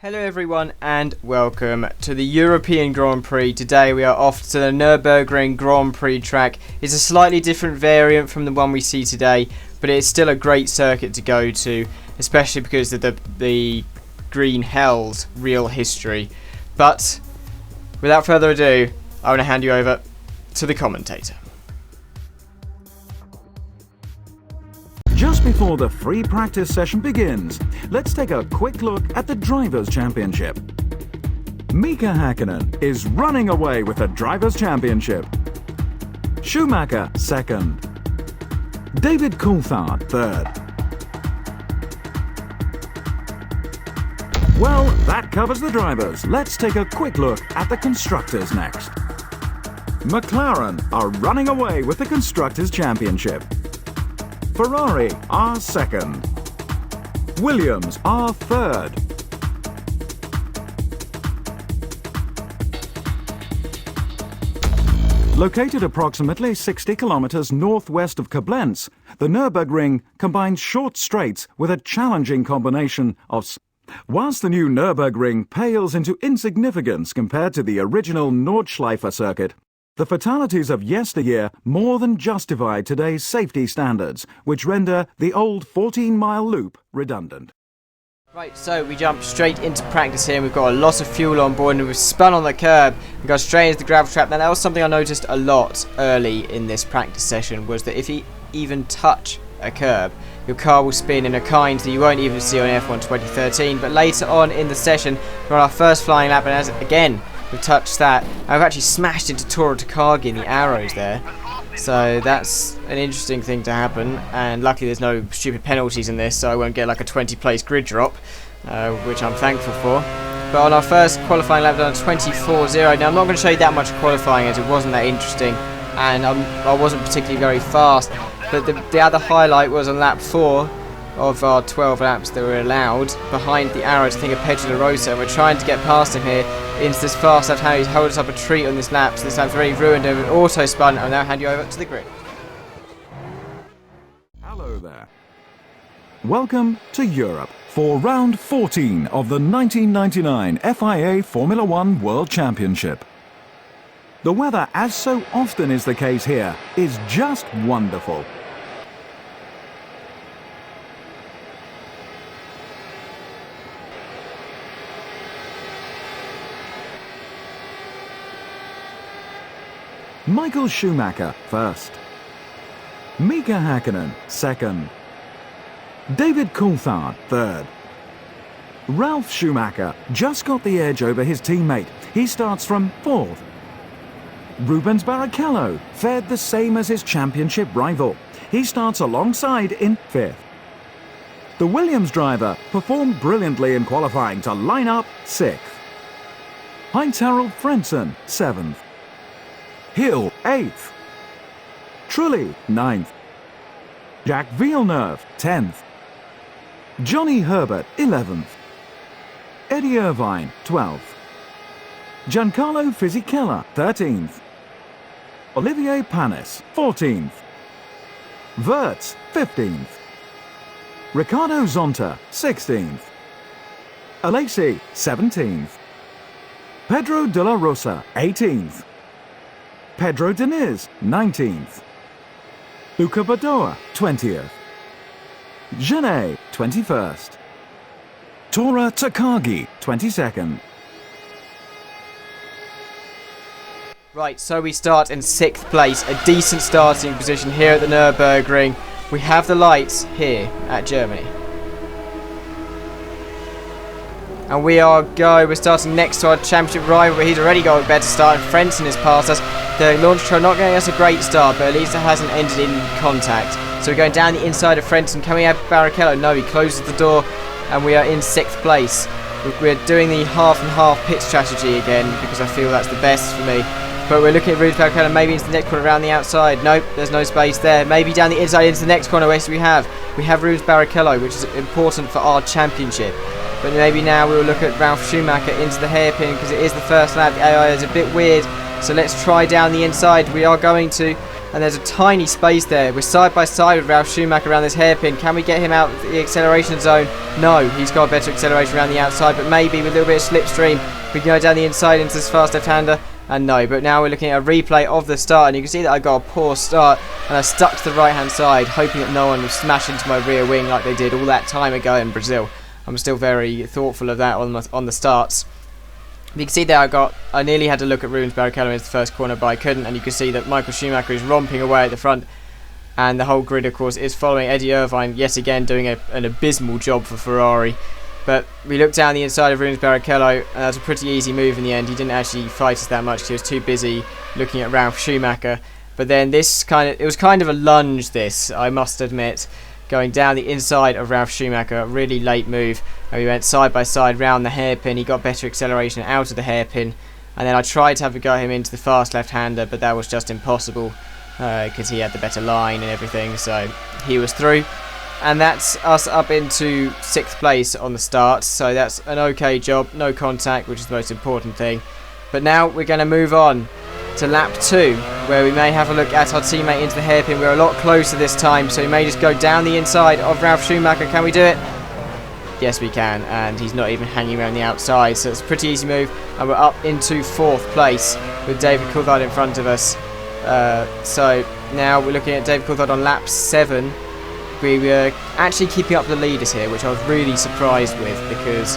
Hello everyone and welcome to the European Grand Prix. Today we are off to the Nurburgring Grand Prix track. It's a slightly different variant from the one we see today, but it's still a great circuit to go to, especially because of the green hell's real history. But without further ado, I want to hand you over to the commentator. Just before the free practice session begins, let's take a quick look at the Drivers' Championship. Mika Häkkinen is running away with the Drivers' Championship. Schumacher, second. David Coulthard, third. Well, that covers the drivers. Let's take a quick look at the constructors next. McLaren are running away with the Constructors' Championship. Ferrari are second. Williams are third. Located approximately 60 kilometers northwest of Koblenz, the Nurburgring combines short straights with a challenging combination of... Whilst the new Nurburgring pales into insignificance compared to the original Nordschleife circuit, the fatalities of yesteryear more than justify today's safety standards, which render the old 14-mile loop redundant. Right, so we jump straight into practice here, and we've got a lot of fuel on board, and we've spun on the curb and go straight into the gravel trap. Now that was something I noticed a lot early in this practice session, was that if you even touch a curb, your car will spin in a kind that you won't even see on F1 2013. But later on in the session, we're on our first flying lap, and as again we've touched that, I've actually smashed into Toro Takagi in the arrows there. So that's an interesting thing to happen, and luckily there's no stupid penalties in this, so I won't get like a 20-place grid drop, which I'm thankful for. But on our first qualifying lap, done 24.0. Now I'm not going to show you that much qualifying, as it wasn't that interesting, and I wasn't particularly very fast. But the other highlight was on lap 4 of our 12 laps that were allowed, behind the arrows, I think of Pedro La Rosa, and we're trying to get past him here into this fast left hand. He's holding us up a treat on this lap, so this lap's already ruined over an auto spun. I'll now hand you over to the grid. Hello there. Welcome to Europe for round 14 of the 1999 FIA Formula One World Championship. The weather, as so often is the case here, is just wonderful. Michael Schumacher first. Mika Häkkinen second. David Coulthard third. Ralf Schumacher just got the edge over his teammate. He starts from fourth. Rubens Barrichello fared the same as his championship rival. He starts alongside in fifth. The Williams driver performed brilliantly in qualifying to line up sixth. Heinz-Harald Frentzen seventh. Hill 8th, Trulli 9th, Jacques Villeneuve 10th, Johnny Herbert 11th, Eddie Irvine 12th, Giancarlo Fisichella 13th, Olivier Panis 14th, Wirtz 15th, Ricardo Zonta 16th, Alesi 17th, Pedro de la Rosa 18th, Pedro Diniz, 19th. Luca Badoa, 20th. Genet, 21st. Toro Takagi, 22nd. Right, so we start in 6th place, a decent starting position here at the Nürburgring. We have the lights here at Germany. And we're starting next to our championship rival, but he's already got a better start, and Frentzen is past us. The launch control not getting us a great start, but at least it hasn't ended in contact. So we're going down the inside of Frentzen. Can we have Barrichello? No, he closes the door, and we are in 6th place. We're doing the half and half pit strategy again, because I feel that's the best for me. But we're looking at Rubens Barrichello, maybe into the next corner around the outside. Nope, there's no space there. Maybe down the inside into the next corner. Where we have Rubens Barrichello, which is important for our championship. But maybe now we'll look at Ralf Schumacher into the hairpin, because it is the first lap. The AI is a bit weird, so let's try down the inside. We are going to and there's a tiny space there. We're side by side with Ralf Schumacher around this hairpin. Can we get him out of the acceleration zone? No, he's got better acceleration around the outside, but maybe with a little bit of slipstream we can go down the inside into this fast left-hander. And no, but now we're looking at a replay of the start, and you can see that I got a poor start, and I stuck to the right-hand side, hoping that no one would smash into my rear wing like they did all that time ago in Brazil. I'm still very thoughtful of that on the starts. You can see there I nearly had to look at Rubens Barrichello in the first corner, but I couldn't, and you can see that Michael Schumacher is romping away at the front, and the whole grid, of course, is following Eddie Irvine, yet again doing an abysmal job for Ferrari. But we looked down the inside of Rubens Barrichello, and that was a pretty easy move in the end. He didn't actually fight us that much. He was too busy looking at Ralf Schumacher. But then it was kind of a lunge, this, I must admit, going down the inside of Ralf Schumacher. A really late move. And we went side by side round the hairpin. He got better acceleration out of the hairpin. And then I tried to have a go at him into the fast left-hander, but that was just impossible because he had the better line and everything. So he was through. And that's us up into 6th place on the start, so that's an okay job, no contact, which is the most important thing. But now we're going to move on to lap 2, where we may have a look at our teammate into the hairpin. We're a lot closer this time, so we may just go down the inside of Ralf Schumacher. Can we do it? Yes, we can, and he's not even hanging around the outside, so it's a pretty easy move. And we're up into 4th place with David Coulthard in front of us. So now we're looking at David Coulthard on lap 7. We were actually keeping up the leaders here, which I was really surprised with because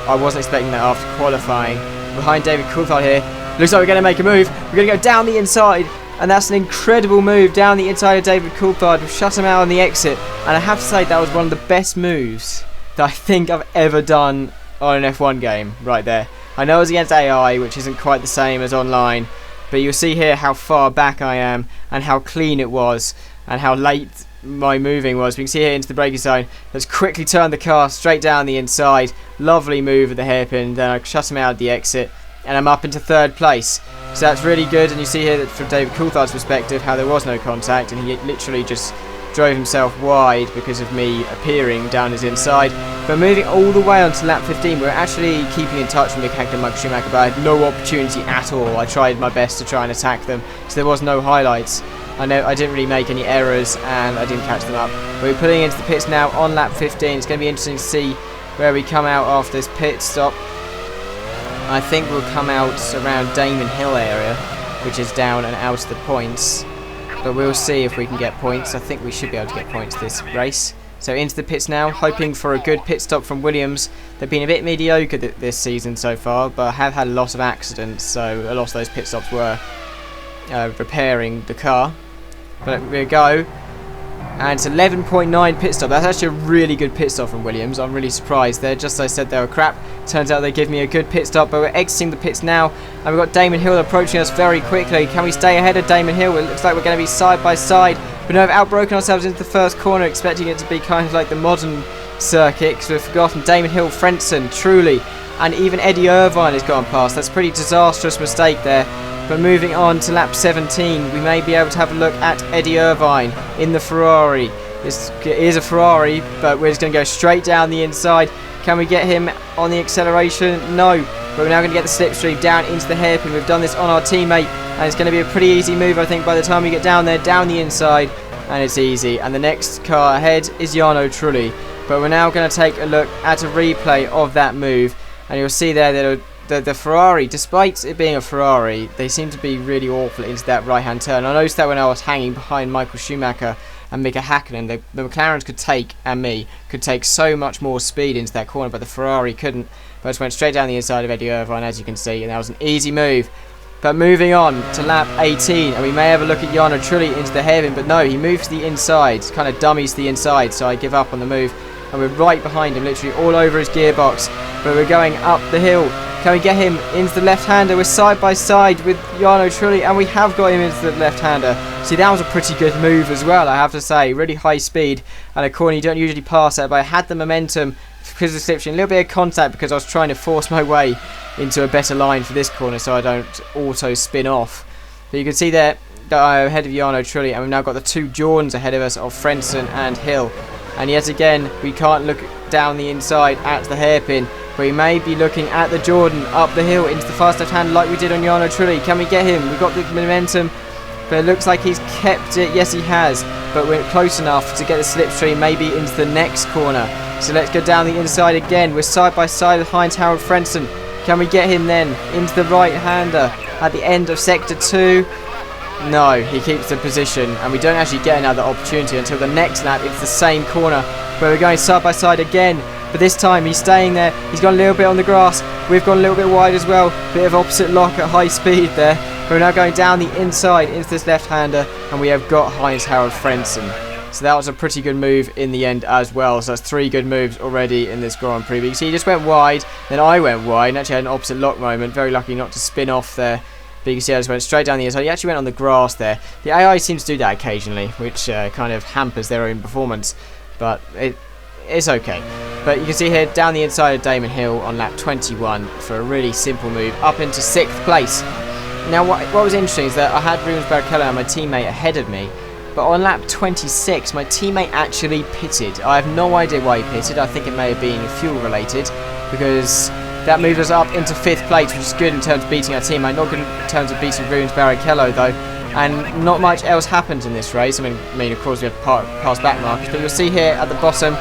I wasn't expecting that after qualifying. Behind David Coulthard here, looks like we're going to make a move. We're going to go down the inside, and that's an incredible move down the inside of David Coulthard. We've shut him out on the exit, and I have to say that was one of the best moves that I think I've ever done on an F1 game right there. I know it was against AI, which isn't quite the same as online, but you'll see here how far back I am and how clean it was and how late my moving was. We can see here into the braking zone. Let's quickly turn the car straight down the inside. Lovely move at the hairpin. Then I shut him out at the exit, and I'm up into 3rd place. So that's really good. And you see here that from David Coulthard's perspective how there was no contact, and he literally just drove himself wide because of me appearing down his inside. But moving all the way onto lap 15, we're actually keeping in touch with Mick Hackett and Michael Schumacher, but I had no opportunity at all. I tried my best to try and attack them, so there was no highlights. I know I didn't really make any errors and I didn't catch them up. But we're pulling into the pits now on lap 15. It's going to be interesting to see where we come out after this pit stop. I think we'll come out around Damon Hill area, which is down and out of the points. But we'll see if we can get points. I think we should be able to get points this race. So into the pits now, hoping for a good pit stop from Williams. They've been a bit mediocre this season so far, but have had a lot of accidents, so a lot of those pit stops were repairing the car. But we go, and it's 11.9 pit stop. That's actually a really good pit stop from Williams. I'm really surprised there. Just as I said they were crap, turns out they give me a good pit stop. But we're exiting the pits now, and we've got Damon Hill approaching us very quickly. Can we stay ahead of Damon Hill? It looks like we're going to be side by side. But no, we've outbroken ourselves into the first corner, expecting it to be kind of like the modern circuit, because we've forgotten Damon Hill, Frentzen, Truly, and even Eddie Irvine has gone past. That's a pretty disastrous mistake there. But moving on to lap 17, we may be able to have a look at Eddie Irvine in the Ferrari. This is a Ferrari, but we're just going to go straight down the inside. Can we get him on the acceleration? No. But we're now going to get the slipstream down into the hairpin. We've done this on our teammate, and it's going to be a pretty easy move, I think, by the time we get down there, down the inside, and it's easy. And the next car ahead is Jarno Trulli. But we're now going to take a look at a replay of that move, and you'll see there that the Ferrari, despite it being a Ferrari, they seem to be really awful into that right-hand turn. I noticed that when I was hanging behind Michael Schumacher and Mika Hakkinen, the McLarens could take, and me, could take so much more speed into that corner, but the Ferrari couldn't. But I just went straight down the inside of Eddie Irvine, as you can see, and that was an easy move. But moving on to lap 18, and we may have a look at Jarno Trulli into the hairpin, but no, he moves to the inside, kind of dummies to the inside, so I give up on the move. And we're right behind him, literally all over his gearbox. But we're going up the hill. Can we get him into the left-hander? We're side by side with Jarno Trulli, and we have got him into the left-hander. See, that was a pretty good move as well, I have to say. Really high speed, and a corner you don't usually pass at, but I had the momentum because of the slipstream. A little bit of contact because I was trying to force my way into a better line for this corner so I don't auto spin off. But you can see there that I'm ahead of Jarno Trulli, and we've now got the two Jordans ahead of us of Frentzen and Hill. And yet again, we can't look down the inside at the hairpin. But we may be looking at the Jordan up the hill into the fast left hand like we did on Jarno Trulli. Can we get him? We've got the momentum. but it looks like he's kept it. Yes, he has, but we're close enough to get the slipstream maybe into the next corner. So let's go down the inside again. We're side by side with Heinz-Harald Frentzen. Can we get him then into the right-hander at the end of Sector 2? No, he keeps the position, and we don't actually get another opportunity until the next lap. It's the same corner where we're going side by side again, but this time he's staying there. He's gone a little bit on the grass. We've gone a little bit wide as well. Bit of opposite lock at high speed there. We're now going down the inside into this left-hander, and we have got Heinz-Harald Frentzen. So that was a pretty good move in the end as well. So that's 3 good moves already in this Grand Prix. But you can see he just went wide, then I went wide, and actually had an opposite lock moment. Very lucky not to spin off there. But you can see I just went straight down the inside. He actually went on the grass there. The AI seems to do that occasionally, which kind of hampers their own performance. But it's okay. But you can see here down the inside of Damon Hill on lap 21 for a really simple move up into 6th place. Now what was interesting is that I had Rubens Barrichello and my teammate ahead of me. But on lap 26, my teammate actually pitted. I have no idea why he pitted. I think it may have been fuel related, because that moved us up into 5th place, which is good in terms of beating our teammate. Not good in terms of beating Rubens Barrichello, though. And not much else happened in this race. I mean, of course, we have past back markers, but you'll see here at the bottom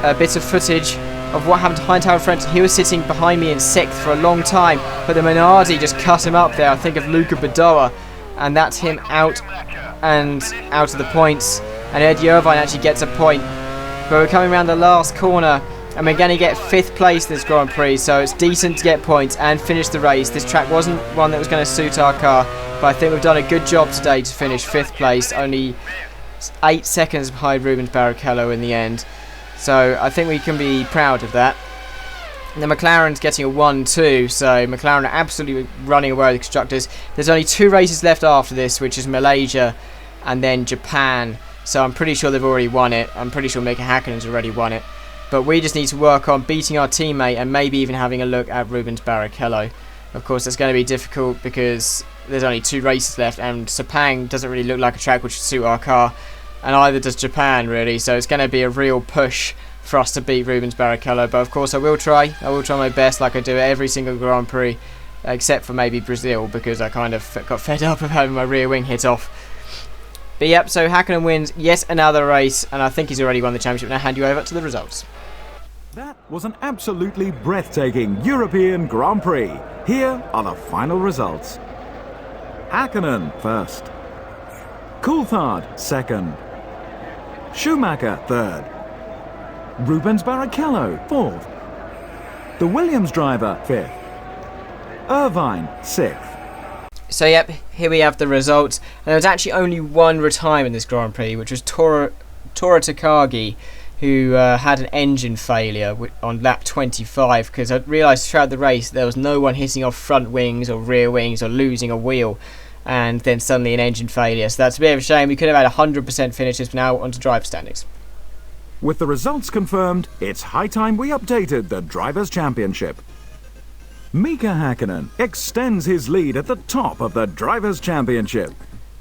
a bit of footage of what happened to Heinz-Harald Frentzen. He was sitting behind me in 6th for a long time, but the Minardi just cut him up there. I think of Luca Badoa, and that's him out of the points, and Ed Irvine actually gets a point. But we're coming around the last corner, and we're going to get 5th place this Grand Prix, so it's decent to get points and finish the race. This track wasn't one that was going to suit our car, but I think we've done a good job today to finish 5th place, only 8 seconds behind Rubens Barrichello in the end. So I think we can be proud of that. And the McLaren's getting a 1-2, so McLaren are absolutely running away with the constructors. There's only 2 races left after this, which is Malaysia and then Japan. So I'm pretty sure they've already won it. I'm pretty sure Mika Häkkinen's already won it. But we just need to work on beating our teammate and maybe even having a look at Rubens Barrichello. Of course, that's going to be difficult because there's only 2 races left, and Sepang doesn't really look like a track which would suit our car, and either does Japan really. So it's going to be a real push for us to beat Rubens Barrichello, but of course I will try my best, like I do at every single Grand Prix, except for maybe Brazil, because I kind of got fed up of having my rear wing hit off. But yep, so Häkkinen wins yet another race, and I think he's already won the championship. Now I hand you over to the results. That was an absolutely breathtaking European Grand Prix. Here are the final results. Häkkinen first, Coulthard second, Schumacher third, Rubens Barrichello 4th, the Williams driver 5th, Irvine 6th. So yep, here we have the results. And there was actually only one retirement in this Grand Prix, which was Tora Takagi, who had an engine failure on lap 25, because I realised throughout the race there was no one hitting off front wings or rear wings or losing a wheel, and then suddenly an engine failure. So that's a bit of a shame. We could have had 100% finishes, but now onto driver standings. With the results confirmed, it's high time we updated the Drivers' Championship. Mika Häkkinen extends his lead at the top of the Drivers' Championship.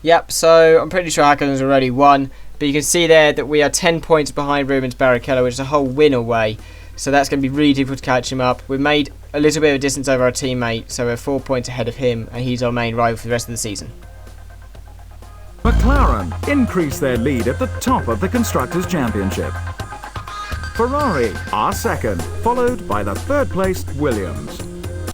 Yep, so I'm pretty sure Häkkinen's already won, but you can see there that we are 10 points behind Rubens Barrichello, which is a whole win away. So that's going to be really difficult to catch him up. We've made a little bit of a distance over our teammate, so we're 4 points ahead of him, and he's our main rival for the rest of the season. McLaren increase their lead at the top of the Constructors' Championship. Ferrari are second, followed by the third-placed Williams.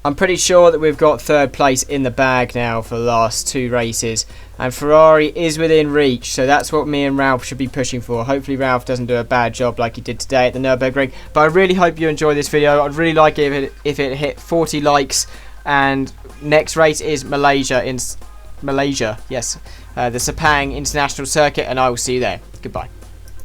I'm pretty sure that we've got 3rd place in the bag now for the last 2 races, and Ferrari is within reach, so that's what me and Ralph should be pushing for. Hopefully Ralph doesn't do a bad job like he did today at the Nurburgring, but I really hope you enjoy this video. I'd really like it if it hit 40 likes, and next race is Malaysia, yes, the Sepang International Circuit, and I will see you there. Goodbye.